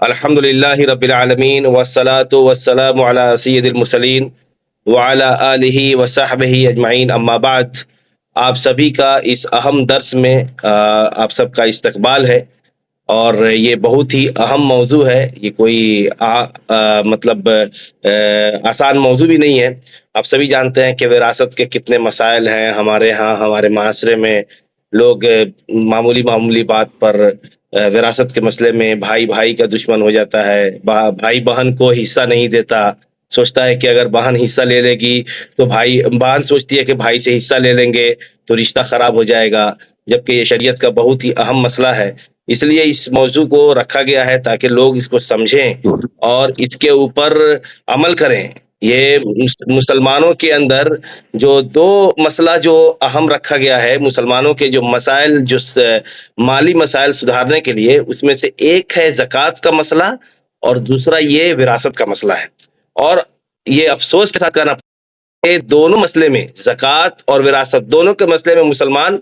الحمد للہ رب العالمین والصلاة والسلام علی سید المرسلین وعلی آلہ وصحبہ اجمعین، اما بعد۔ آپ سبھی کا اس اہم درس میں آپ سب کا استقبال ہے، اور یہ بہت ہی اہم موضوع ہے۔ یہ کوئی آسان موضوع بھی نہیں ہے۔ آپ سبھی جانتے ہیں کہ وراثت کے کتنے مسائل ہیں ہمارے ہاں، ہمارے معاشرے میں۔ لوگ معمولی بات پر وراثت کے مسئلے میں بھائی بھائی کا دشمن ہو جاتا ہے، بھائی بہن کو حصہ نہیں دیتا، سوچتا ہے کہ اگر بہن حصہ لے لے گی تو بہن سوچتی ہے کہ بھائی سے حصہ لے لیں گے تو رشتہ خراب ہو جائے گا، جبکہ یہ شریعت کا بہت ہی اہم مسئلہ ہے۔ اس لیے اس موضوع کو رکھا گیا ہے تاکہ لوگ اس کو سمجھیں اور اس کے اوپر عمل کریں۔ یہ مسلمانوں کے اندر جو دو مسئلہ جو اہم رکھا گیا ہے، مسلمانوں کے جو مسائل، جو مالی مسائل سدھارنے کے لیے، اس میں سے ایک ہے زکوٰۃ کا مسئلہ اور دوسرا یہ وراثت کا مسئلہ ہے۔ اور یہ افسوس کے ساتھ کہنا کہ دونوں مسئلے میں، زکوٰۃ اور وراثت دونوں کے مسئلے میں مسلمان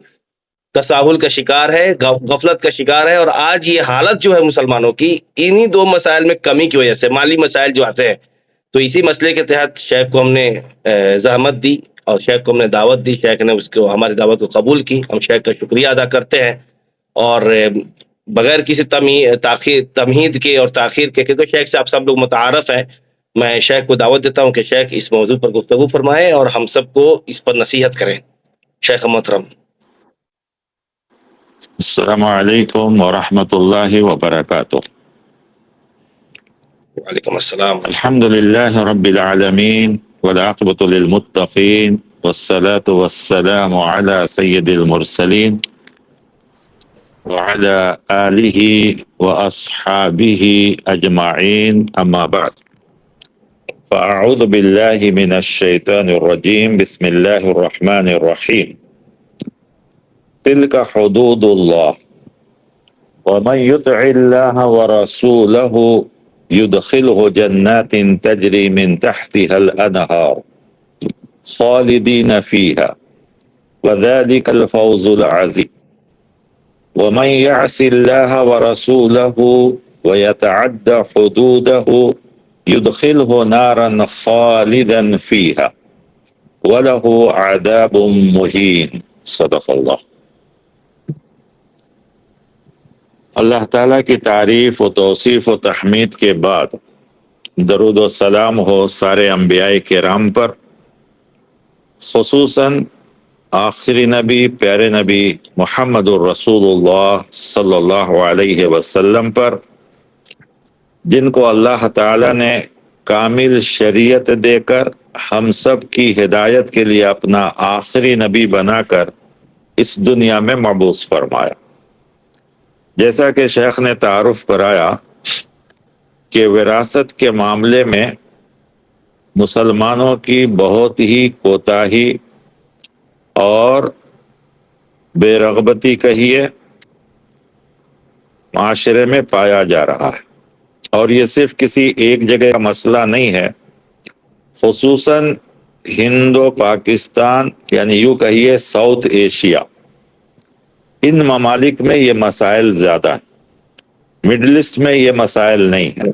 تساہل کا شکار ہے، غفلت کا شکار ہے۔ اور آج یہ حالت جو ہے مسلمانوں کی، انہی دو مسائل میں کمی کی وجہ سے، مالی مسائل جو آتے ہیں، تو اسی مسئلے کے تحت شیخ کو ہم نے زحمت دی اور شیخ کو ہم نے دعوت دی، شیخ نے اس کو، ہماری دعوت کو قبول کی۔ ہم شیخ کا شکریہ ادا کرتے ہیں، اور بغیر کسی تمہید کے اور تاخیر کے، کیونکہ شیخ سے آپ سب لوگ متعارف ہیں، میں شیخ کو دعوت دیتا ہوں کہ شیخ اس موضوع پر گفتگو فرمائیں اور ہم سب کو اس پر نصیحت کریں۔ شیخ محترم۔ السلام علیکم ورحمۃ اللہ وبرکاتہ۔ وعلیکم السلام۔ الحمد للہ رب العالمین والعاقبۃ للمتقین والصلاة والسلام علی سید المرسلین وعلی آلہ واصحابہ اجمعین، اما بعد، فاعوذ باللہ من الشیطان الرجیم، بسم اللہ الرحمن الرحیم۔ تلک حدود اللہ ومن يطع اللہ ورسولہ يدخلہ جنات تجری من تحتها الانہار خالدین فیہا وذلک الفوز العظیم۔ ومن يعص اللہ ورسولہ ويتعد حدودہ يدخلہ نارا خالدا فیہا ولہ عذاب مہین۔ صدق اللہ۔ اللہ تعالیٰ کی تعریف و توصیف و تحمید کے بعد درود و سلام ہو سارے انبیاء کرام پر، خصوصاً آخری نبی، پیارے نبی محمد الرسول اللہ صلی اللہ علیہ وسلم پر، جن کو اللہ تعالیٰ نے کامل شریعت دے کر ہم سب کی ہدایت کے لیے اپنا آخری نبی بنا کر اس دنیا میں مبعوث فرمایا۔ جیسا کہ شیخ نے تعارف کرایا کہ وراثت کے معاملے میں مسلمانوں کی بہت ہی کوتاہی اور بے رغبتی کہیے معاشرے میں پایا جا رہا ہے، اور یہ صرف کسی ایک جگہ کا مسئلہ نہیں ہے، خصوصاً ہند و پاکستان، یعنی یوں کہیے ساؤتھ ایشیا، ان ممالک میں یہ مسائل زیادہ ہیں۔ مڈل ایسٹ میں یہ مسائل نہیں ہیں،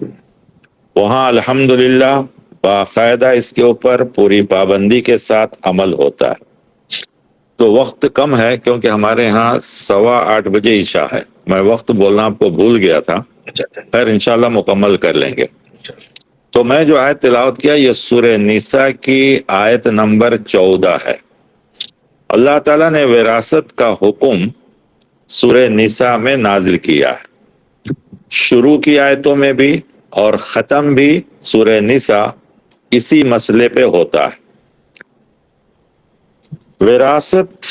وہاں الحمدللہ باقاعدہ اس کے اوپر پوری پابندی کے ساتھ عمل ہوتا ہے۔ تو وقت کم ہے کیونکہ ہمارے ہاں 8:15 بجے عشاء ہے، میں وقت بولنا آپ کو بھول گیا تھا، خیر انشاءاللہ مکمل کر لیں گے۔ تو میں جو آیت تلاوت کیا، یہ سورہ نساء کی آیت نمبر 14 ہے۔ اللہ تعالیٰ نے وراثت کا حکم سورہ نساء میں نازل کیا ہے، شروع کی آیتوں میں بھی اور ختم بھی سورہ نساء اسی مسئلے پہ ہوتا ہے۔ وراثت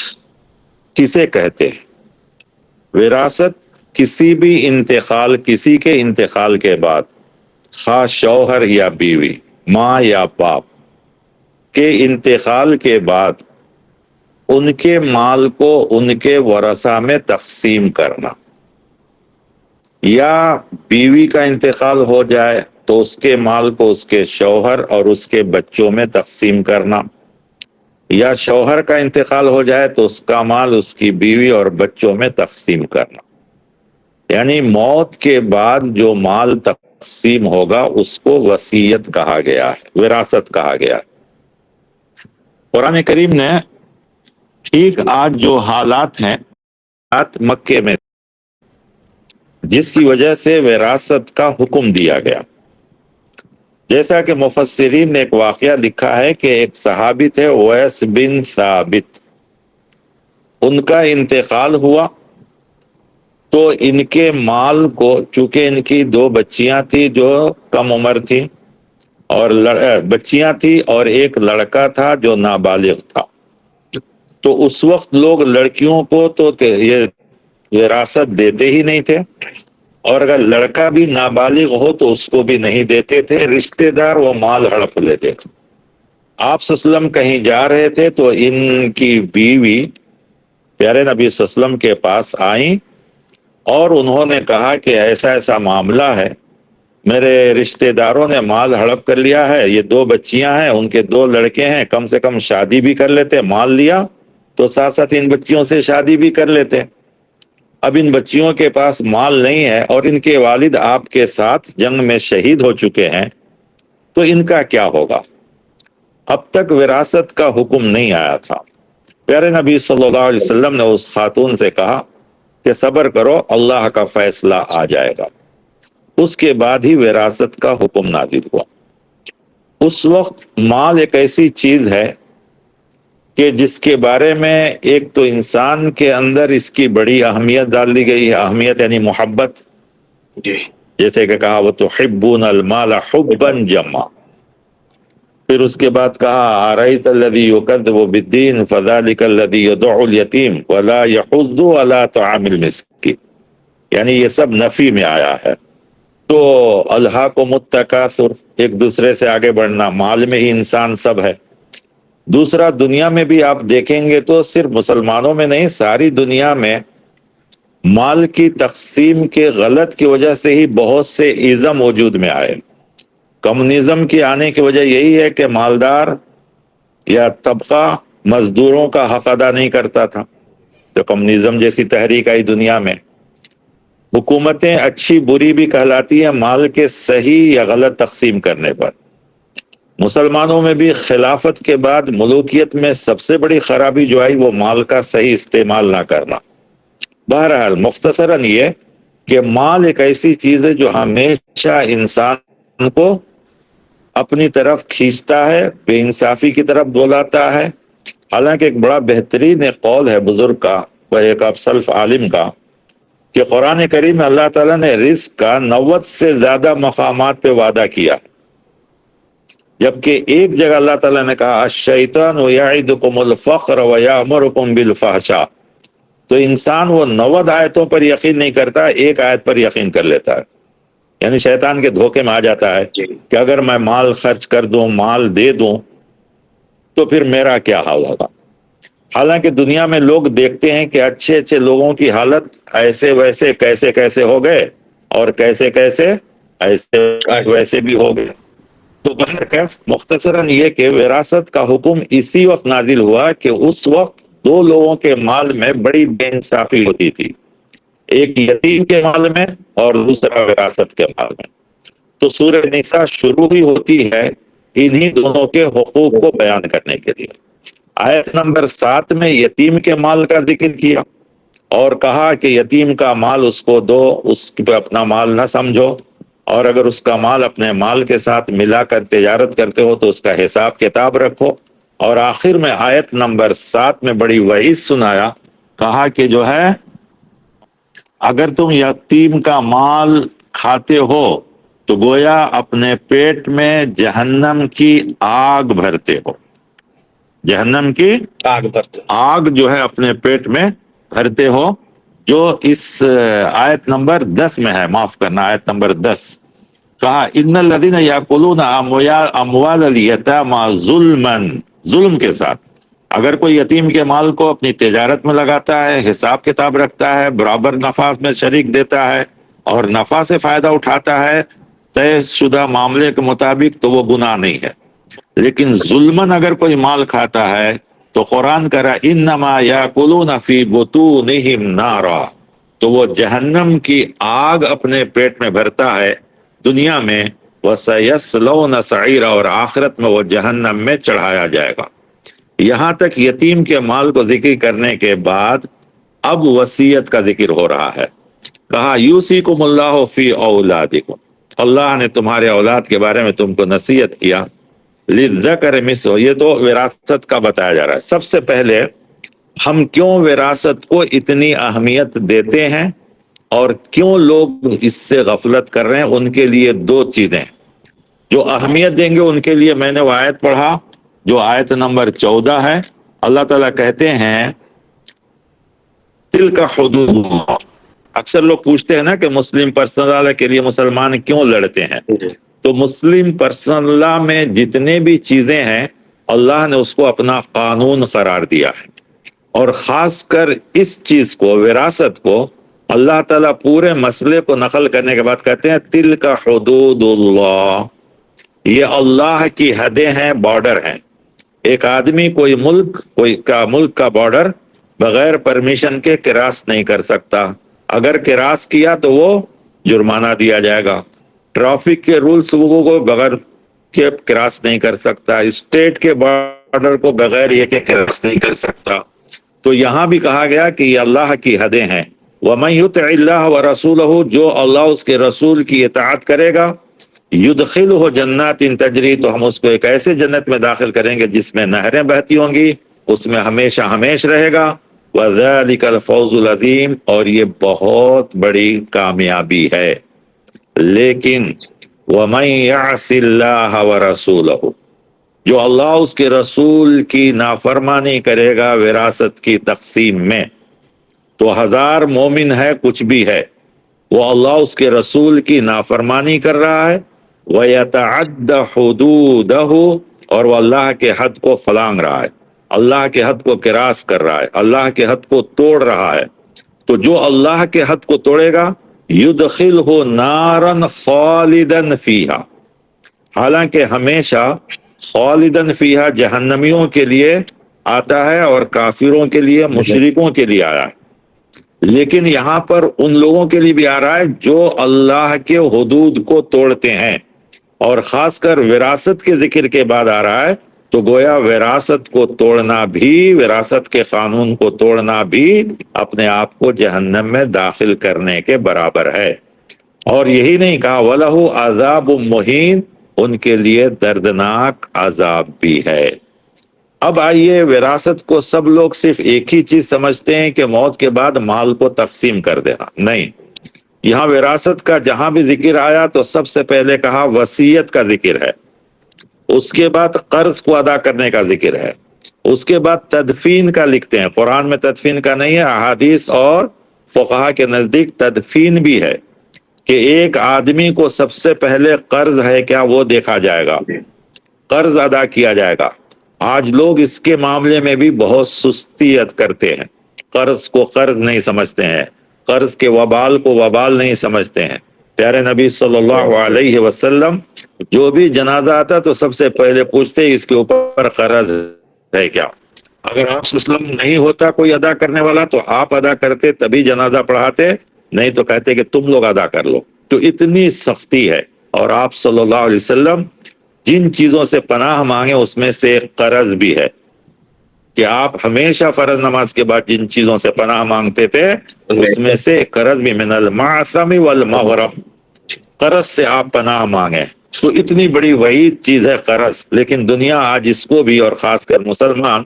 کسے کہتے ہیں؟ وراثت کسی بھی انتقال، کسی کے انتقال کے بعد، خواہ شوہر یا بیوی، ماں یا باپ کے انتقال کے بعد ان کے مال کو ان کے ورثہ میں تقسیم کرنا، یا بیوی کا انتقال ہو جائے تو اس کے مال کو اس کے شوہر اور اس کے بچوں میں تقسیم کرنا، یا شوہر کا انتقال ہو جائے تو اس کا مال اس کی بیوی اور بچوں میں تقسیم کرنا۔ یعنی موت کے بعد جو مال تقسیم ہوگا اس کو وصیت کہا گیا ہے، وراثت کہا گیا ہے۔ قرآن کریم نے ٹھیک آج جو حالات ہیں مکے میں، جس کی وجہ سے وراثت کا حکم دیا گیا، جیسا کہ مفسرین نے ایک واقعہ لکھا ہے کہ ایک صحابی تھے اویس بن ثابت، ان کا انتقال ہوا تو ان کے مال کو، چونکہ ان کی 2 بچیاں تھیں جو کم عمر تھیں، اور بچیاں تھیں اور ایک لڑکا تھا جو نابالغ تھا، تو اس وقت لوگ لڑکیوں کو تو یہ وراثت دیتے ہی نہیں تھے، اور اگر لڑکا بھی نابالغ ہو تو اس کو بھی نہیں دیتے تھے، رشتہ دار وہ مال ہڑپ لیتے تھے۔ آپ صلی اللہ علیہ وسلم کہیں جا رہے تھے تو ان کی بیوی پیارے نبی صلی اللہ علیہ وسلم کے پاس آئیں اور انہوں نے کہا کہ ایسا ایسا معاملہ ہے، میرے رشتہ داروں نے مال ہڑپ کر لیا ہے، یہ 2 بچیاں ہیں، ان کے 2 لڑکے ہیں، کم سے کم شادی بھی کر لیتے، مال لیا تو ساتھ ساتھ ان بچیوں سے شادی بھی کر لیتے۔ اب ان بچیوں کے پاس مال نہیں ہے اور ان کے والد آپ کے ساتھ جنگ میں شہید ہو چکے ہیں، تو ان کا کیا ہوگا؟ اب تک وراثت کا حکم نہیں آیا تھا۔ پیارے نبی صلی اللہ علیہ وسلم نے اس خاتون سے کہا کہ صبر کرو، اللہ کا فیصلہ آ جائے گا۔ اس کے بعد ہی وراثت کا حکم نازل ہوا۔ اس وقت مال ایک ایسی چیز ہے کہ جس کے بارے میں ایک تو انسان کے اندر اس کی بڑی اہمیت ڈال دی گئی ہے، اہمیت یعنی محبت، جی جیسے کہ کہا وَتُحِبُّونَ الْمَالَ حُبًّا جَمًّا، پھر اس کے بعد کہا أَرَأَيْتَ الَّذِي يُكَذِّبُ بِالدِّينِ فَذَلِكَ الَّذِي يَدُعُّ الْيَتِيمَ وَلَا يَحُضُّ عَلَى طَعَامِ الْمِسْكِينِ، یعنی یہ سب نفی میں آیا ہے۔ تو الہاکم التکاثر، ایک دوسرے سے آگے بڑھنا، مال میں ہی انسان سب ہے۔ دوسرا، دنیا میں بھی آپ دیکھیں گے تو صرف مسلمانوں میں نہیں، ساری دنیا میں مال کی تقسیم کے غلط کی وجہ سے ہی بہت سے ایزم وجود میں آئے۔ کمیونزم کی آنے کی وجہ یہی ہے کہ مالدار یا طبقہ مزدوروں کا حق ادا نہیں کرتا تھا، تو کمیونزم جیسی تحریک آئی دنیا میں۔ حکومتیں اچھی بری بھی کہلاتی ہیں مال کے صحیح یا غلط تقسیم کرنے پر۔ مسلمانوں میں بھی خلافت کے بعد ملوکیت میں سب سے بڑی خرابی جو آئی وہ مال کا صحیح استعمال نہ کرنا۔ بہرحال مختصراً یہ کہ مال ایک ایسی چیز ہے جو ہمیشہ انسان کو اپنی طرف کھینچتا ہے، بے انصافی کی طرف بلاتا ہے۔ حالانکہ ایک بڑا بہترین ایک قول ہے بزرگ کا، وہ ایک سلف عالم کا، کہ قرآن کریم میں اللہ تعالیٰ نے رزق کا 90 سے زیادہ مقامات پہ وعدہ کیا، جبکہ ایک جگہ اللہ تعالیٰ نے کہا الشیطان یعدکم الفقر ویأمرکم بالفحشاء، تو انسان وہ 90 آیتوں پر یقین نہیں کرتا، ایک آیت پر یقین کر لیتا ہے، یعنی شیطان کے دھوکے میں آ جاتا ہے کہ اگر میں مال خرچ کر دوں، مال دے دوں تو پھر میرا کیا حال ہوگا۔ حالانکہ دنیا میں لوگ دیکھتے ہیں کہ اچھے اچھے لوگوں کی حالت ایسے ویسے کیسے کیسے ہو گئے، اور کیسے کیسے ایسے ویسے بھی ہو گئے۔ تو بہرکیف مختصراً یہ کہ وراثت کا حکم اسی وقت نازل ہوا کہ اس وقت 2 لوگوں کے مال میں بڑی بے انصافی ہوتی تھی، ایک یتیم کے مال میں اور دوسرا وراثت کے مال میں۔ تو سورہ نساء شروع ہی ہوتی ہے انہی دونوں کے حقوق کو بیان کرنے کے لیے۔ آیت نمبر 7 میں یتیم کے مال کا ذکر کیا اور کہا کہ یتیم کا مال اس کو دو، اس پہ اپنا مال نہ سمجھو، اور اگر اس کا مال اپنے مال کے ساتھ ملا کر تجارت کرتے ہو تو اس کا حساب کتاب رکھو۔ اور آخر میں آیت نمبر 7 میں بڑی وعید سنایا، کہا کہ جو ہے اگر تم یتیم کا مال کھاتے ہو تو گویا اپنے پیٹ میں جہنم کی آگ بھرتے ہو، جہنم کی آگ بھرتے۔ آگ جو ہے اپنے پیٹ میں بھرتے ہو، جو اس آیت نمبر 10 میں ہے، معاف کرنا آیت نمبر 10۔ کہا ان الذین یاکلون اموال الیتامی ظلما، ظلم کے ساتھ۔ اگر کوئی یتیم کے مال کو اپنی تجارت میں لگاتا ہے، حساب کتاب رکھتا ہے، برابر نفع میں شریک دیتا ہے اور نفع سے فائدہ اٹھاتا ہے طے شدہ معاملے کے مطابق، تو وہ گناہ نہیں ہے۔ لیکن ظلمن اگر کوئی مال کھاتا ہے تو قرآن کہہ رہا انما یاکلون فی بطونہم نارا، تو وہ جہنم کی آگ اپنے پیٹ میں بھرتا ہے دنیا میں، وَسَيَصْلَوْنَ سَعِيرًا، اور آخرت میں وہ جہنم میں چڑھایا جائے گا۔ یہاں تک یتیم کے مال کو ذکر کرنے کے بعد اب وصیت کا ذکر ہو رہا ہے۔ کہا یوصیکم اللہ فی اولادکم، اللہ نے تمہارے اولاد کے بارے میں تم کو نصیحت کیا، للذکر مثل، یہ تو وراثت کا بتایا جا رہا ہے۔ سب سے پہلے ہم کیوں وراثت کو اتنی اہمیت دیتے ہیں اور کیوں لوگ اس سے غفلت کر رہے ہیں، ان کے لیے دو چیزیں جو اہمیت دیں گے۔ ان کے لیے میں نے وہ آیت پڑھا جو آیت نمبر 14 ہے۔ اللہ تعالیٰ کہتے ہیں تلک حدود اللہ۔ اکثر لوگ پوچھتے ہیں نا کہ مسلم پرسنل لا کے لیے مسلمان کیوں لڑتے ہیں، تو مسلم پرسنل لا میں جتنے بھی چیزیں ہیں اللہ نے اس کو اپنا قانون قرار دیا ہے، اور خاص کر اس چیز کو، وراثت کو، اللہ تعالیٰ پورے مسئلے کو نقل کرنے کے بعد کہتے ہیں تلک حدود اللہ، یہ اللہ کی حدیں ہیں، بارڈر ہیں۔ ایک آدمی کوئی ملک کا بارڈر بغیر پرمیشن کے کراس نہیں کر سکتا، اگر کراس کیا تو وہ جرمانہ دیا جائے گا۔ ٹریفک کے رولز کو بغیر کے کراس نہیں کر سکتا، اسٹیٹ کے بارڈر کو بغیر یہ کہ کراس نہیں کر سکتا۔ تو یہاں بھی کہا گیا کہ یہ اللہ کی حدیں ہیں۔ وَمَن يُطِعِ اللَّهَ وَرَسُولَهُ، جو اللہ اس کے رسول کی اطاعت کرے گا، یدخلہ جنات تجری، تو ہم اس کو ایک ایسے جنت میں داخل کریں گے جس میں نہریں بہتی ہوں گی، اس میں ہمیشہ ہمیش رہے گا۔ وَذَلِكَ الْفَوْزُ الْعَظِيمُ، اور یہ بہت بڑی کامیابی ہے۔ لیکن وَمَن يَعْصِ اللَّهَ وَرَسُولَهُ، جو اللہ اس کے رسول کی نافرمانی کرے گا وراثت کی تقسیم میں، تو ہزار مومن ہے کچھ بھی ہے، وہ اللہ اس کے رسول کی نافرمانی کر رہا ہے، وَيَتَعَدَّ حُدُودَهُ، اور وہ اللہ کے حد کو فلانگ رہا ہے، اللہ کے حد کو کراس کر رہا ہے، اللہ کے حد کو توڑ رہا ہے۔ تو جو اللہ کے حد کو توڑے گا یدخلہ نارا خالدا فیہا، حالانکہ ہمیشہ خالدن فیہا جہنمیوں کے لیے آتا ہے اور کافروں کے لیے، مشرکوں کے لیے آیا ہے، لیکن یہاں پر ان لوگوں کے لیے بھی آ رہا ہے جو اللہ کے حدود کو توڑتے ہیں، اور خاص کر وراثت کے ذکر کے بعد آ رہا ہے، تو گویا وراثت کو توڑنا بھی، وراثت کے قانون کو توڑنا بھی اپنے آپ کو جہنم میں داخل کرنے کے برابر ہے۔ اور یہی نہیں کہا وَلَهُ عَذَابٌ مُّهِينٌ، ان کے لیے دردناک عذاب بھی ہے۔ اب آئیے، وراثت کو سب لوگ صرف ایک ہی چیز سمجھتے ہیں کہ موت کے بعد مال کو تقسیم کر دینا، نہیں، یہاں وراثت کا جہاں بھی ذکر آیا تو سب سے پہلے کہا وصیت کا ذکر ہے، اس کے بعد قرض کو ادا کرنے کا ذکر ہے، اس کے بعد تدفین کا لکھتے ہیں، قرآن میں تدفین کا نہیں ہے، احادیث اور فقہا کے نزدیک تدفین بھی ہے، کہ ایک آدمی کو سب سے پہلے قرض ہے کیا وہ دیکھا جائے گا، قرض ادا کیا جائے گا۔ آج لوگ اس کے معاملے میں بھی بہت سستیت کرتے ہیں، قرض کو قرض نہیں سمجھتے ہیں، قرض کے وبال کو وبال نہیں سمجھتے ہیں۔ پیارے نبی صلی اللہ علیہ وسلم جو بھی جنازہ آتا تو سب سے پہلے پوچھتے اس کے اوپر قرض ہے کیا، اگر آپ صلی اللہ علیہ وسلم نہیں ہوتا کوئی ادا کرنے والا تو آپ ادا کرتے تبھی جنازہ پڑھاتے، نہیں تو کہتے کہ تم لوگ ادا کر لو۔ تو اتنی سختی ہے، اور آپ صلی اللہ علیہ وسلم جن چیزوں سے پناہ مانگے اس میں سے ایک قرض بھی ہے، کہ آپ ہمیشہ فرض نماز کے بعد جن چیزوں سے پناہ مانگتے تھے اس میں سے ایک قرض بھی، من المعصم والمغرم، قرض سے آپ پناہ مانگیں۔ تو اتنی بڑی وعید چیز ہے قرض، لیکن دنیا آج اس کو بھی، اور خاص کر مسلمان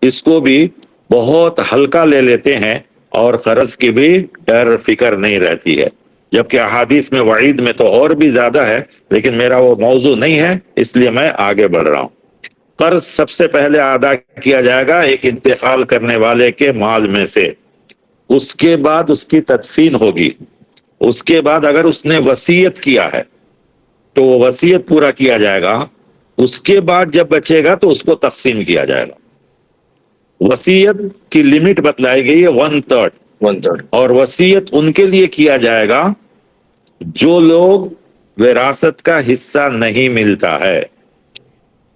اس کو بھی بہت ہلکا لے لیتے ہیں، اور قرض کی بھی ڈر فکر نہیں رہتی ہے، جبکہ احادیث میں وعید میں تو اور بھی زیادہ ہے، لیکن میرا وہ موضوع نہیں ہے، اس لیے میں آگے بڑھ رہا ہوں۔ قرض سب سے پہلے ادا کیا جائے گا ایک انتقال کرنے والے کے مال میں سے، اس کے بعد اس کی تدفین ہوگی، اس کے بعد اگر اس نے وصیت کیا ہے تو وہ وصیت پورا کیا جائے گا، اس کے بعد جب بچے گا تو اس کو تقسیم کیا جائے گا۔ وصیت کی لمٹ بتلائی گئی ہے 1/3، اور وصیت ان کے لیے کیا جائے گا جو لوگ وراثت کا حصہ نہیں ملتا ہے،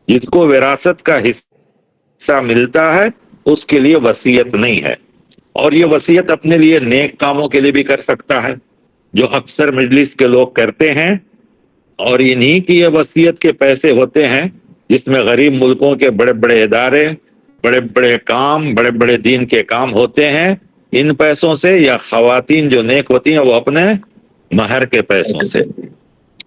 جس کو وراثت کا حصہ ملتا ہے اس کے لیے وصیت نہیں ہے۔ اور یہ وصیت اپنے لیے نیک کاموں کے لیے بھی کر سکتا ہے جو اکثر مجلس کے لوگ کرتے ہیں، اور انہی کی یہ وصیت کے پیسے ہوتے ہیں جس میں غریب ملکوں کے بڑے بڑے ادارے، بڑے بڑے کام، بڑے بڑے دین کے کام ہوتے ہیں ان پیسوں سے، یا خواتین جو نیک ہوتی ہیں وہ اپنے مہر کے پیسوں سے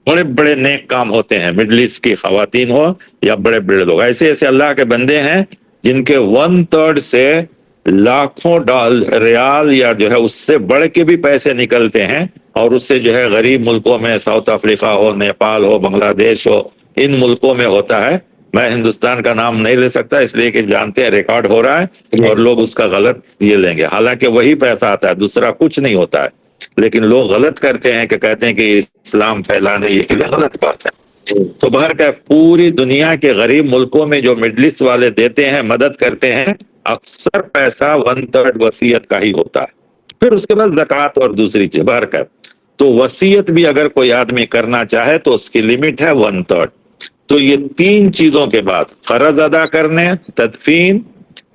بڑے بڑے نیک کام ہوتے ہیں، مڈل ایسٹ کی خواتین ہو یا بڑے بڑے لوگ، ایسے ایسے اللہ کے بندے ہیں جن کے 1/3 سے لاکھوں ریال یا جو ہے اس سے بڑھ کے بھی پیسے نکلتے ہیں، اور اس سے جو ہے غریب ملکوں میں ساؤتھ افریقہ ہو، نیپال ہو، بنگلہ دیش ہو، ان ملکوں میں ہوتا ہے۔ میں ہندوستان کا نام نہیں لے سکتا اس لیے کہ جانتے ہیں ریکارڈ ہو رہا ہے اور لوگ اس کا غلط یہ لیں گے، حالانکہ وہی پیسہ آتا ہے، دوسرا کچھ نہیں ہوتا ہے، لیکن لوگ غلط کرتے ہیں کہ کہتے ہیں کہ اسلام پھیلانے کے لیے، غلط بات ہے۔ تو بہرکیف پوری دنیا کے غریب ملکوں میں جو مڈل ایسٹ والے دیتے ہیں، مدد کرتے ہیں، اکثر پیسہ 1/3 وصیت کا ہی ہوتا ہے، پھر اس کے بعد زکوٰۃ اور دوسری چیز۔ بہرکیف تو وصیت بھی اگر کوئی آدمی کرنا چاہے تو اس کی لمٹ ہے 1/3۔ تو یہ 3 چیزوں کے بعد قرض ادا کرنے، تدفین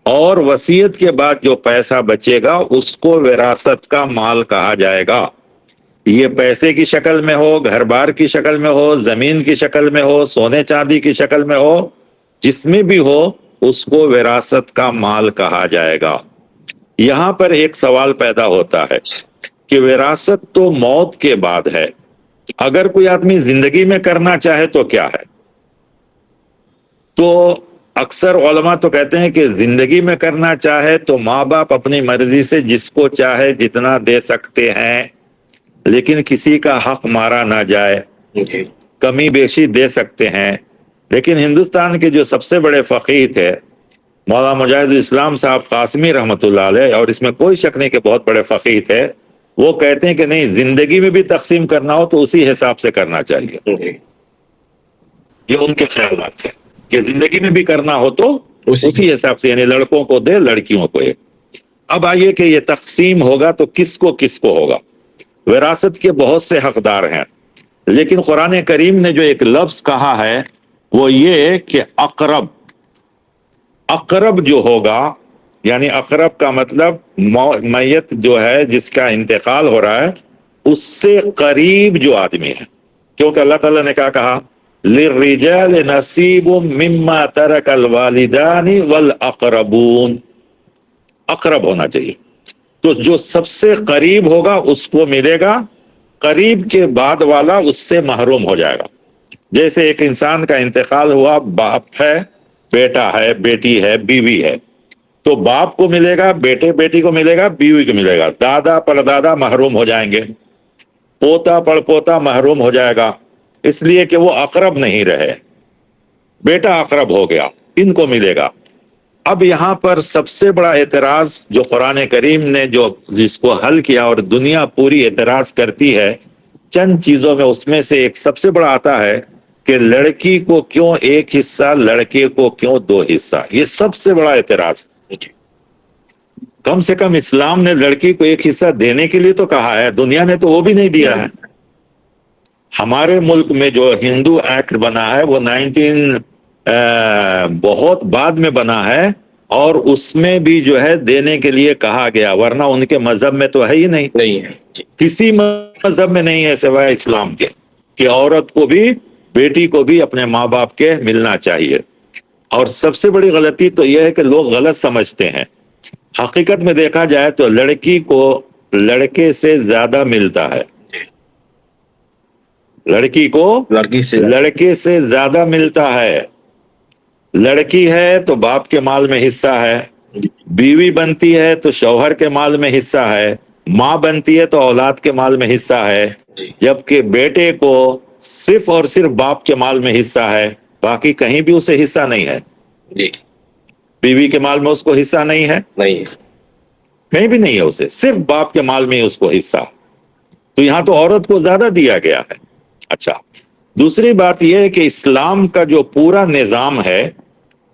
اور وصیت کے بعد جو پیسہ بچے گا اس کو وراثت کا مال کہا جائے گا۔ یہ پیسے کی شکل میں ہو، گھر بار کی شکل میں ہو، زمین کی شکل میں ہو، سونے چاندی کی شکل میں ہو، جس میں بھی ہو اس کو وراثت کا مال کہا جائے گا۔ یہاں پر ایک سوال پیدا ہوتا ہے کہ وراثت تو موت کے بعد ہے، اگر کوئی آدمی زندگی میں کرنا چاہے تو کیا ہے؟ تو اکثر علماء تو کہتے ہیں کہ زندگی میں کرنا چاہے تو ماں باپ اپنی مرضی سے جس کو چاہے جتنا دے سکتے ہیں، لیکن کسی کا حق مارا نہ جائے، کمی بیشی دے سکتے ہیں۔ لیکن ہندوستان کے جو سب سے بڑے فقیہ تھے مولانا مجاہد الاسلام صاحب قاسمی رحمۃ اللہ علیہ، اور اس میں کوئی شک نہیں کہ بہت بڑے فقیہ تھے، وہ کہتے ہیں کہ نہیں، زندگی میں بھی تقسیم کرنا ہو تو اسی حساب سے کرنا چاہیے۔ یہ ان کے خیالات تھے کہ زندگی میں بھی کرنا ہو تو اسی حساب سے، یعنی لڑکوں کو دے، لڑکیوں کو ایک۔ اب آئیے کہ یہ تقسیم ہوگا تو کس کو ہوگا؟ وراثت کے بہت سے حقدار ہیں، لیکن قرآن کریم نے جو ایک لفظ کہا ہے وہ یہ کہ اقرب، اقرب جو ہوگا، یعنی اقرب کا مطلب میت جو ہے جس کا انتقال ہو رہا ہے اس سے قریب جو آدمی ہے، کیونکہ اللہ تعالیٰ نے کیا کہا؟ للرجال نصیب مما ترک الوالدان والاقربون، اقرب ہونا چاہیے۔ تو جو سب سے قریب ہوگا اس کو ملے گا، قریب کے بعد والا اس سے محروم ہو جائے گا۔ جیسے ایک انسان کا انتقال ہوا، باپ ہے، بیٹا ہے، بیٹی ہے، بیوی ہے، تو باپ کو ملے گا، بیٹے بیٹی کو ملے گا، بیوی کو ملے گا، دادا پردادا محروم ہو جائیں گے، پوتا پڑپوتا محروم ہو جائے گا، اس لیے کہ وہ اقرب نہیں رہے، بیٹا اقرب ہو گیا، ان کو ملے گا۔ اب یہاں پر سب سے بڑا اعتراض جو قرآن کریم نے جس کو حل کیا، اور دنیا پوری اعتراض کرتی ہے چند چیزوں میں، اس میں سے ایک سب سے بڑا آتا ہے کہ لڑکی کو کیوں 1 حصہ، لڑکے کو کیوں 2 حصہ؟ یہ سب سے بڑا اعتراض۔ کم سے کم اسلام نے لڑکی کو 1 حصہ دینے کے لیے تو کہا ہے، دنیا نے تو وہ بھی نہیں دیا ہے۔ ہمارے ملک میں جو ہندو ایکٹ بنا ہے وہ بہت بعد میں بنا ہے، اور اس میں بھی جو ہے دینے کے لیے کہا گیا، ورنہ ان کے مذہب میں تو ہے ہی نہیں ہے، کسی مذہب میں نہیں ہے سوائے اسلام کے، کہ عورت کو بھی، بیٹی کو بھی اپنے ماں باپ کے ملنا چاہیے۔ اور سب سے بڑی غلطی تو یہ ہے کہ لوگ غلط سمجھتے ہیں، حقیقت میں دیکھا جائے تو لڑکی کو لڑکے سے زیادہ ملتا ہے، لڑکی کو لڑکے سے زیادہ ملتا ہے۔ لڑکی ہے تو باپ کے مال میں حصہ ہے، بیوی بنتی ہے تو شوہر کے مال میں حصہ ہے، ماں بنتی ہے تو اولاد کے مال میں حصہ ہے، جبکہ بیٹے کو صرف اور صرف باپ کے مال میں حصہ ہے، باقی کہیں بھی اسے حصہ نہیں ہے۔ بیوی کے مال میں اس کو حصہ نہیں ہے، کہیں بھی نہیں ہے اسے، صرف باپ کے مال میں ہی اس کو حصہ۔ تو یہاں تو عورت کو زیادہ دیا گیا ہے۔ اچھا، دوسری بات یہ ہے کہ اسلام کا جو پورا نظام ہے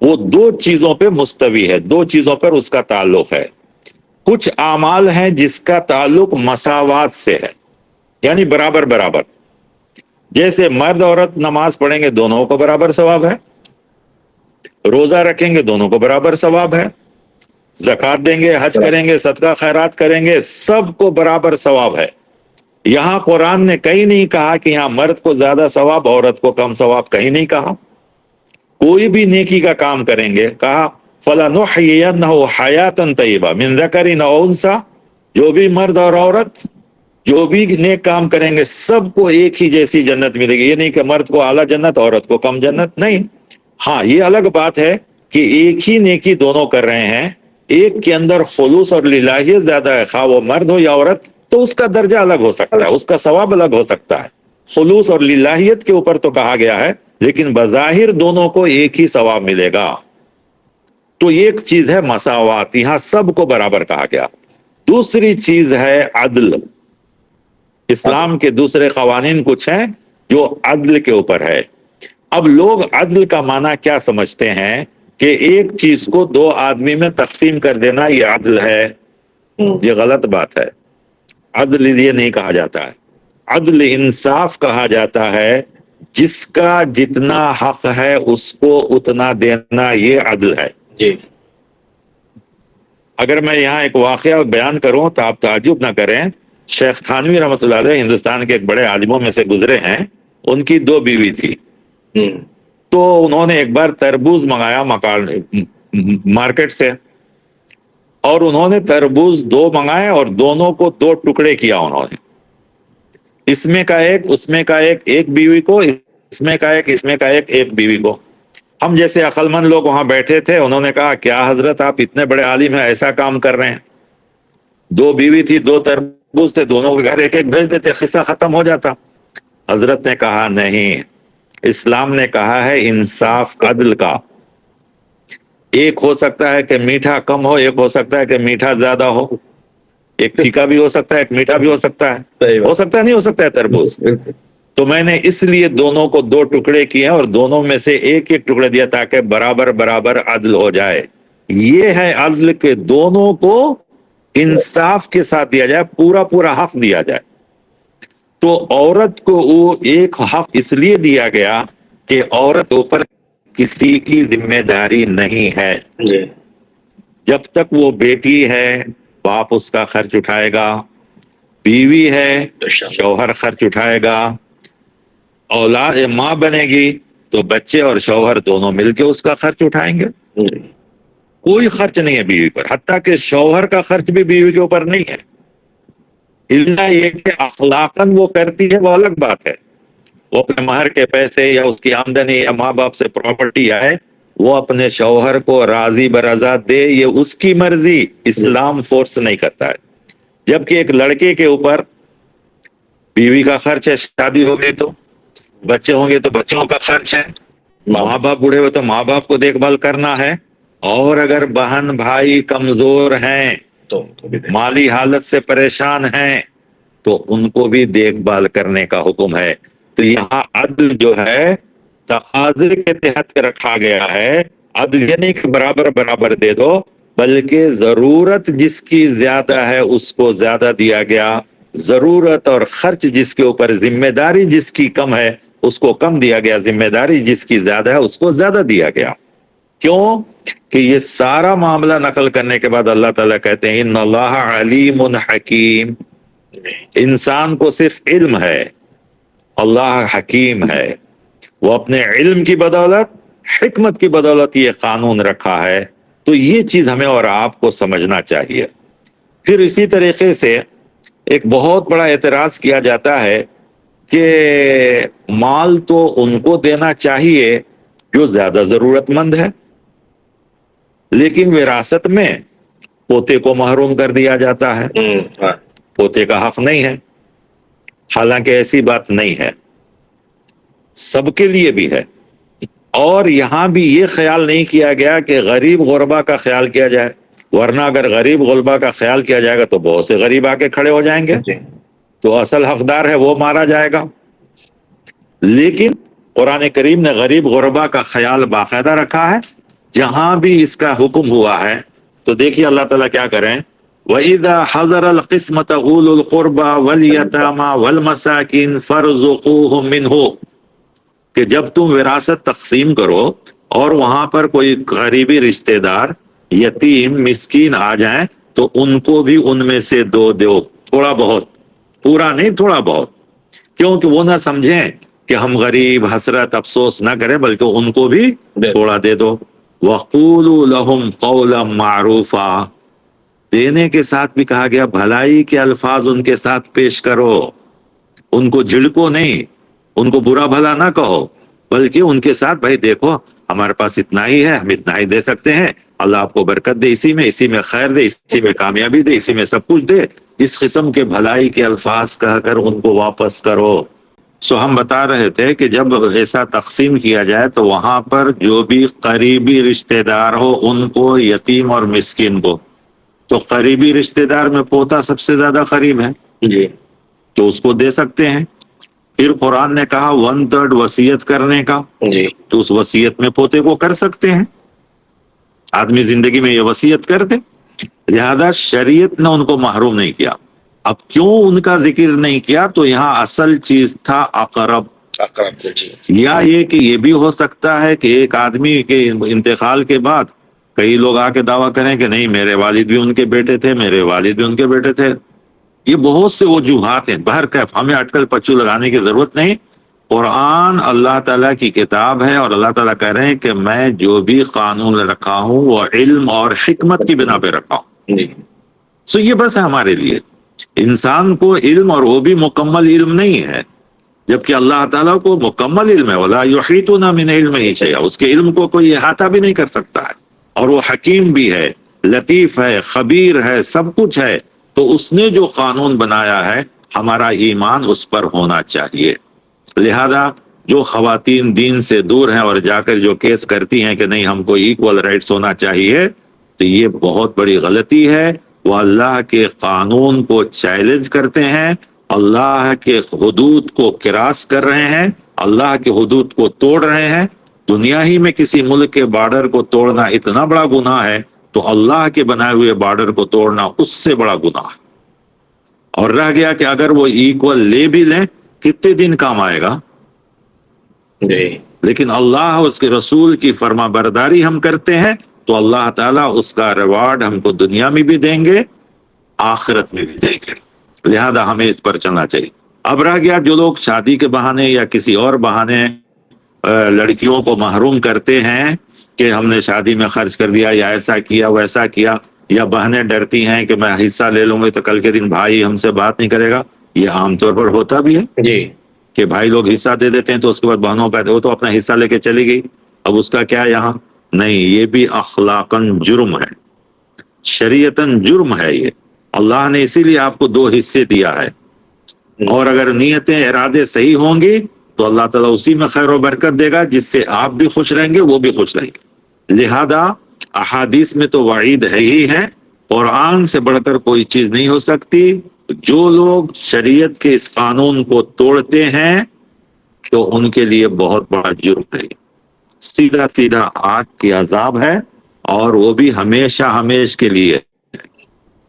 وہ 2 چیزوں پہ مستوی ہے، 2 چیزوں پر اس کا تعلق ہے۔ کچھ اعمال ہیں جس کا تعلق مساوات سے ہے، یعنی برابر برابر، جیسے مرد عورت نماز پڑھیں گے دونوں کو برابر ثواب ہے، روزہ رکھیں گے دونوں کو برابر ثواب ہے، زکات دیں گے، حج کریں گے، صدقہ خیرات کریں گے، سب کو برابر ثواب ہے۔ یہاں قرآن نے کہیں نہیں کہا کہ یہاں مرد کو زیادہ ثواب، عورت کو کم ثواب، کہیں نہیں کہا۔ کوئی بھی نیکی کا کام کریں گے، کہا فَلَنُحْيِيَنَّهُ حَيَاةً طَيِّبَةً مِنْ ذَكَرٍ أَوْ أُنْثَىٰ، جو بھی مرد اور عورت جو بھی نیک کام کریں گے سب کو ایک ہی جیسی جنت ملے گی۔ یہ نہیں کہ مرد کو اعلیٰ جنت، عورت کو کم جنت، نہیں۔ ہاں یہ الگ بات ہے کہ ایک ہی نیکی دونوں کر رہے ہیں، ایک کے اندر خلوص اور للہیت زیادہ ہے، خواہ وہ مرد ہو یا عورت، تو اس کا درجہ الگ ہو سکتا ہے، اس کا ثواب الگ ہو سکتا ہے۔ خلوص اور للہیت کے اوپر تو کہا گیا ہے، لیکن بظاہر دونوں کو ایک ہی ثواب ملے گا۔ تو ایک چیز ہے مساوات، یہاں سب کو برابر کہا گیا۔ دوسری چیز ہے عدل۔ اسلام کے دوسرے قوانین کچھ ہیں جو عدل کے اوپر ہے۔ اب لوگ عدل کا معنی کیا سمجھتے ہیں کہ ایک چیز کو دو آدمی میں تقسیم کر دینا یہ عدل ہے۔ یہ غلط بات ہے۔ عدل یہ نہیں کہا جاتا ہے، عدل انصاف کہا جاتا ہے۔ جس کا جتنا حق ہے اس کو اتنا دینا، یہ عدل ہے۔ جی اگر میں یہاں ایک واقعہ بیان کروں تو آپ تعجب نہ کریں، شیخ تھانوی رحمۃ اللہ علیہ ہندوستان کے ایک بڑے عالموں میں سے گزرے ہیں، ان کی دو بیوی تھی۔ تو انہوں نے ایک بار تربوز منگایا مارکیٹ سے، اور انہوں نے تربوز دو منگائے اور دونوں کو دو ٹکڑے کیا انہوں نے، اس میں کا ایک، اس میں کا ایک بیوی کو، اس میں کا ایک، اس میں کا ایک بیوی کو۔ ہم جیسے عقل مند لوگ وہاں بیٹھے تھے، انہوں نے کہا کیا حضرت آپ اتنے بڑے عالم ہیں ایسا کام کر رہے ہیں؟ دو بیوی تھی، دو تربوز تھے، دونوں کے گھر ایک ایک بھیج دیتے، قصہ ختم ہو جاتا۔ حضرت نے کہا نہیں، اسلام نے کہا ہے انصاف عدل کا۔ ایک ہو سکتا ہے کہ میٹھا کم ہو، ایک ہو سکتا ہے کہ میٹھا زیادہ ہو، ایک پھیکا بھی ہو سکتا ہے، ایک میٹھا بھی ہو سکتا ہے، ہو سکتا ہے نہیں ہو سکتا ہے تربوز۔ تو میں نے اس لیے دونوں کو دو ٹکڑے کیے اور دونوں میں سے ایک ایک ٹکڑے دیا تاکہ برابر برابر عدل ہو جائے۔ یہ ہے عدل کے دونوں کو انصاف کے ساتھ دیا جائے، پورا پورا حق دیا جائے۔ تو عورت کو وہ ایک حق اس لیے دیا گیا کہ عورت اوپر کسی کی ذمہ داری نہیں ہے۔ جب تک وہ بیٹی ہے باپ اس کا خرچ اٹھائے گا، بیوی ہے شوہر خرچ اٹھائے گا، اولاد ماں بنے گی تو بچے اور شوہر دونوں مل کے اس کا خرچ اٹھائیں گے۔ کوئی خرچ نہیں ہے بیوی پر، حتیٰ کہ شوہر کا خرچ بھی بیوی کے اوپر نہیں ہے، اللہ یہ کہ اخلاقاً وہ کرتی ہے وہ الگ بات ہے۔ وہ اپنے مہر کے پیسے یا اس کی آمدنی یا ماں باپ سے پراپرٹی آئے وہ اپنے شوہر کو راضی برضا دے، یہ اس کی مرضی، اسلام فورس نہیں کرتا ہے۔ جبکہ ایک لڑکے کے اوپر بیوی کا خرچ ہے، شادی ہو گئی تو بچے ہوں گے تو بچوں کا خرچ ہے، ماں باپ بوڑھے ہوئے تو ماں باپ کو دیکھ بھال کرنا ہے، اور اگر بہن بھائی کمزور ہیں تو مالی حالت سے پریشان ہیں تو ان کو بھی دیکھ بھال کرنے کا حکم ہے۔ تو یہاں عدل جو ہے تقاضے کے تحت رکھا گیا ہے۔ عدل یہ نہیں کہ برابر برابر دے دو، بلکہ ضرورت جس کی زیادہ ہے اس کو زیادہ دیا گیا، ضرورت اور خرچ جس کے اوپر، ذمہ داری جس کی کم ہے اس کو کم دیا گیا، ذمہ داری جس کی زیادہ ہے اس کو زیادہ دیا گیا۔ کیوں کہ یہ سارا معاملہ نقل کرنے کے بعد اللہ تعالیٰ کہتے ہیں ان اللہ علیم حکیم، انسان کو صرف علم ہے، اللہ حکیم ہے، وہ اپنے علم کی بدولت، حکمت کی بدولت یہ قانون رکھا ہے۔ تو یہ چیز ہمیں اور آپ کو سمجھنا چاہیے۔ پھر اسی طریقے سے ایک بہت بڑا اعتراض کیا جاتا ہے کہ مال تو ان کو دینا چاہیے جو زیادہ ضرورت مند ہے، لیکن وراثت میں پوتے کو محروم کر دیا جاتا ہے، پوتے کا حق نہیں ہے۔ حالانکہ ایسی بات نہیں ہے، سب کے لیے بھی ہے۔ اور یہاں بھی یہ خیال نہیں کیا گیا کہ غریب غربا کا خیال کیا جائے، ورنہ اگر غریب غربا کا خیال کیا جائے گا تو بہت سے غریب آ کے کھڑے ہو جائیں گے، تو اصل حقدار ہے وہ مارا جائے گا۔ لیکن قرآن کریم نے غریب غربا کا خیال باقاعدہ رکھا ہے۔ جہاں بھی اس کا حکم ہوا ہے تو دیکھیے اللہ تعالیٰ کیا کریں، وَإِذَا حَضَرَ الْقِسْمَةَ أُولُو الْقُرْبَى وَالْيَتَامَى وَالْمَسَاكِينَ فَارْزُقُوهُم مِّنْهُ، کہ جب تم وراثت تقسیم کرو اور وہاں پر کوئی قریبی رشتہ دار یتیم مسکین آ جائیں تو ان کو بھی ان میں سے دو تھوڑا بہت، پورا نہیں تھوڑا بہت، کیونکہ وہ نہ سمجھیں کہ ہم غریب حسرت افسوس نہ کریں، بلکہ ان کو بھی تھوڑا دے دو۔ وَقُولُوا لَهُمْ قَوْلًا مَعْرُوفًا، دینے کے ساتھ بھی کہا گیا بھلائی کے الفاظ ان کے ساتھ پیش کرو، ان کو جھڑکو نہیں، ان کو برا بھلا نہ کہو، بلکہ ان کے ساتھ بھائی دیکھو ہمارے پاس اتنا ہی ہے، ہم اتنا ہی دے سکتے ہیں، اللہ آپ کو برکت دے، اسی میں خیر دے، اسی میں کامیابی دے، اسی میں سب کچھ دے، اس قسم کے بھلائی کے الفاظ کہہ کر ان کو واپس کرو۔ سو ہم بتا رہے تھے کہ جب ایسا تقسیم کیا جائے تو وہاں پر جو بھی قریبی رشتہ دار ہو ان کو، یتیم اور مسکین کو، تو قریبی رشتہ دار میں پوتا سب سے زیادہ قریب ہے جی تو اس کو دے سکتے ہیں۔ پھر قرآن نے کہا 1/3 وصیت کرنے کا، جی تو اس وصیت میں پوتے کو کر سکتے ہیں، آدمی زندگی میں یہ وصیت کر دے، لہذا شریعت نے ان کو محروم نہیں کیا۔ اب کیوں ان کا ذکر نہیں کیا؟ تو یہاں اصل چیز تھا اقرب، اقرب، جی یا یہ کہ یہ بھی ہو سکتا ہے کہ ایک آدمی کے انتقال کے بعد کئی لوگ آ کے دعویٰ کریں کہ نہیں میرے والد بھی ان کے بیٹے تھے، میرے والد بھی ان کے بیٹے تھے۔ یہ بہت سے وجوہات ہیں، بہرکیف ہمیں اٹکل پچو لگانے کی ضرورت نہیں۔ قرآن اللہ تعالیٰ کی کتاب ہے اور اللہ تعالیٰ کہہ رہے ہیں کہ میں جو بھی قانون رکھا ہوں وہ علم اور حکمت کی بنا پہ رکھا ہوں۔ جی سو یہ بس ہے ہمارے لیے، انسان کو علم، اور وہ بھی مکمل علم نہیں ہے، جبکہ اللہ تعالیٰ کو مکمل علم ہے، وَلَا يُحِيطُونَ مِنْ عِلْمِهِ شَيْئًا، اس کے علم کو کوئی احاطہ بھی نہیں کر سکتا ہے، اور وہ حکیم بھی ہے، لطیف ہے، خبیر ہے، سب کچھ ہے۔ تو اس نے جو قانون بنایا ہے ہمارا ایمان اس پر ہونا چاہیے۔ لہذا جو خواتین دین سے دور ہیں اور جا کر جو کیس کرتی ہیں کہ نہیں ہم کو ایکول رائٹس ہونا چاہیے، تو یہ بہت بڑی غلطی ہے، وہ اللہ کے قانون کو چیلنج کرتے ہیں، اللہ کے حدود کو کراس کر رہے ہیں، اللہ کے حدود کو توڑ رہے ہیں۔ دنیا ہی میں کسی ملک کے بارڈر کو توڑنا اتنا بڑا گناہ ہے، تو اللہ کے بنائے ہوئے بارڈر کو توڑنا اس سے بڑا گناہ ہے۔ اور رہ گیا کہ اگر وہ ایکول لے بھی لیں کتنے دن کام آئے گا؟ جی لیکن اللہ اس کے رسول کی فرما برداری ہم کرتے ہیں تو اللہ تعالیٰ اس کا ریوارڈ ہم کو دنیا میں بھی دیں گے، آخرت میں بھی دیں گے، لہذا ہمیں اس پر چلنا چاہیے۔ اب رہ گیا جو لوگ شادی کے بہانے یا کسی اور بہانے لڑکیوں کو محروم کرتے ہیں کہ ہم نے شادی میں خرچ کر دیا یا ایسا کیا ویسا کیا، یا بہنیں ڈرتی ہیں کہ میں حصہ لے لوں گی تو کل کے دن بھائی ہم سے بات نہیں کرے گا، یہ عام طور پر ہوتا بھی ہے جی کہ بھائی لوگ حصہ دے دیتے ہیں تو اس کے بعد بہنوں کا وہ تو اپنا حصہ لے کے چلی گئی، اب اس کا کیا یہاں؟ نہیں، یہ بھی اخلاقاً جرم ہے، شریعتاً جرم ہے یہ۔ اللہ نے اسی لیے آپ کو 2 حصے دیا ہے، اور اگر نیتیں ارادے صحیح ہوں گی تو اللہ تعالیٰ اسی میں خیر و برکت دے گا، جس سے آپ بھی خوش رہیں گے وہ بھی خوش رہیں گے۔ لہذا احادیث میں تو وعید ہے ہی ہے، قرآن سے بڑھ کر کوئی چیز نہیں ہو سکتی۔ جو لوگ شریعت کے اس قانون کو توڑتے ہیں تو ان کے لیے بہت بڑا جرم ہے، سیدھا سیدھا آگ کی عذاب ہے، اور وہ بھی ہمیشہ ہمیش کے لیے۔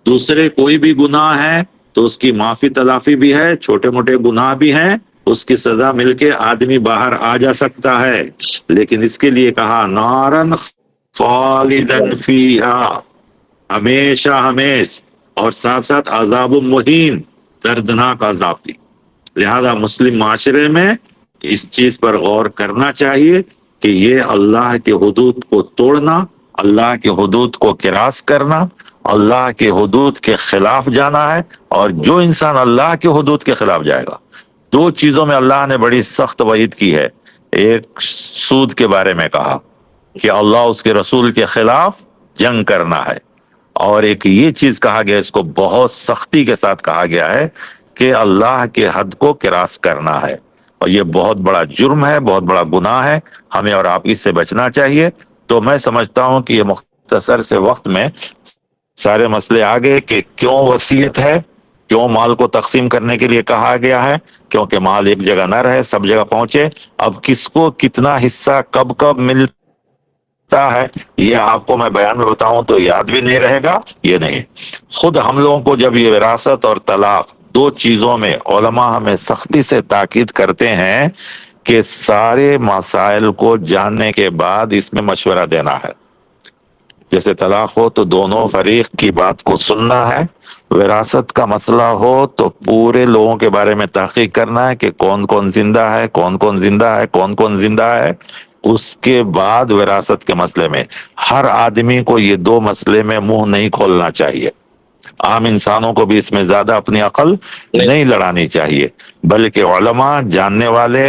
دوسرے کوئی بھی گناہ ہے تو اس کی معافی تلافی بھی ہے، چھوٹے موٹے گناہ بھی ہیں، اس کی سزا مل کے آدمی باہر آ جا سکتا ہے، لیکن اس کے لیے کہا نارن خالدن فیہا، ہمیشہ ہمیش، اور ساتھ ساتھ عذاب مہین، دردناک عذاب بھی۔ لہذا مسلم معاشرے میں اس چیز پر غور کرنا چاہیے کہ یہ اللہ کے حدود کو توڑنا، اللہ کے حدود کو کراس کرنا، اللہ کے حدود کے خلاف جانا ہے، اور جو انسان اللہ کے حدود کے خلاف جائے گا، 2 چیزوں میں اللہ نے بڑی سخت وعید کی ہے۔ ایک سود کے بارے میں کہا کہ اللہ اس کے رسول کے خلاف جنگ کرنا ہے، اور ایک یہ چیز کہا گیا، اس کو بہت سختی کے ساتھ کہا گیا ہے کہ اللہ کے حد کو کراس کرنا ہے، اور یہ بہت بڑا جرم ہے، بہت بڑا گناہ ہے، ہمیں اور آپ اس سے بچنا چاہیے۔ تو میں سمجھتا ہوں کہ یہ مختصر سے وقت میں سارے مسئلے آ گئے کہ کیوں وصیت ہے، کیوں مال کو تقسیم کرنے کے لیے کہا گیا ہے، کیونکہ مال ایک جگہ نہ رہے، سب جگہ پہنچے۔ اب کس کو کتنا حصہ کب کب ملتا ہے یہ آپ کو میں بیان میں بتاؤں تو یاد بھی نہیں رہے گا، یہ نہیں۔ خود ہم لوگوں کو جب یہ وراثت اور طلاق 2 چیزوں میں علماء ہمیں سختی سے تاکید کرتے ہیں کہ سارے مسائل کو جاننے کے بعد اس میں مشورہ دینا ہے، جیسے طلاق ہو تو دونوں فریق کی بات کو سننا ہے، وراثت کا مسئلہ ہو تو پورے لوگوں کے بارے میں تحقیق کرنا ہے کہ کون کون زندہ ہے، کون کون زندہ ہے، کون کون زندہ ہے۔ اس کے بعد وراثت کے مسئلے میں ہر آدمی کو یہ دو مسئلے میں منہ نہیں کھولنا چاہیے، عام انسانوں کو بھی اس میں زیادہ اپنی عقل نہیں لڑانی چاہیے، بلکہ علماء جاننے والے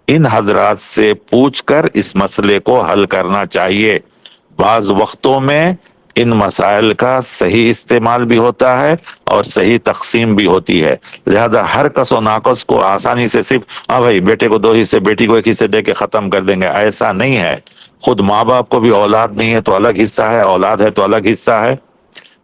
ان حضرات سے پوچھ کر اس مسئلے کو حل کرنا چاہیے۔ بعض وقتوں میں ان مسائل کا صحیح استعمال بھی ہوتا ہے اور صحیح تقسیم بھی ہوتی ہے، لہذا ہر کس و ناقص کو آسانی سے صرف ہاں بھائی بیٹے کو 2 حصے، بیٹی کو 1 حصے دے کے ختم کر دیں گے، ایسا نہیں ہے۔ خود ماں باپ کو بھی اولاد نہیں ہے تو الگ حصہ ہے، اولاد ہے تو الگ حصہ ہے،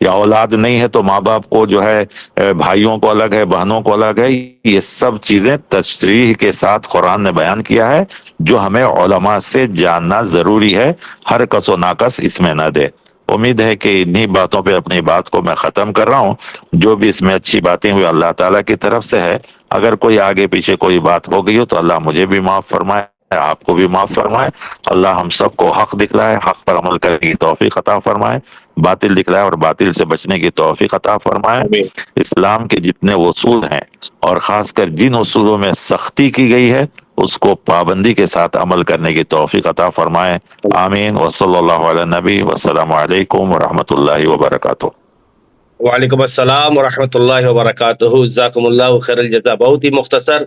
یا اولاد نہیں ہے تو ماں باپ کو جو ہے بھائیوں کو الگ ہے، بہنوں کو الگ ہے۔ یہ سب چیزیں تشریح کے ساتھ قرآن نے بیان کیا ہے جو ہمیں علماء سے جاننا ضروری ہے، ہر کس و ناقص اس میں نہ دے۔ امید ہے کہ انہی باتوں پہ اپنی بات کو میں ختم کر رہا ہوں۔ جو بھی اس میں اچھی باتیں ہوئی اللہ تعالیٰ کی طرف سے ہے، اگر کوئی آگے پیچھے کوئی بات ہو گئی ہو تو اللہ مجھے بھی معاف فرمائے، آپ کو بھی معاف فرمائے۔ اللہ ہم سب کو حق دکھلائے، حق پر عمل کرنے کی توفیق عطا فرمائے، باطل دکھلائے اور باطل سے بچنے کی توفیق عطا فرمائے۔ آمین۔ اسلام کے جتنے اصول ہیں اور خاص کر جن اصولوں میں سختی کی گئی ہے اس کو پابندی کے ساتھ عمل کرنے کی توفیق عطا فرمائے۔ آمین۔ وصلی اللہ علی نبی، والسلام علیکم ورحمۃ اللہ وبرکاتہ۔ وعلیکم السلام ورحمۃ اللہ وبرکاتہ۔ جزاکم اللہ خیر الجزا۔ بہت ہی مختصر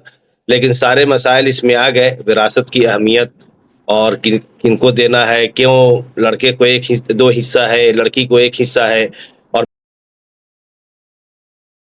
لیکن سارے مسائل اس میں آ گئے، وراثت کی اہمیت اور کن کو دینا ہے، کیوں لڑکے کو 2 حصہ ہے، لڑکی کو 1 حصہ ہے،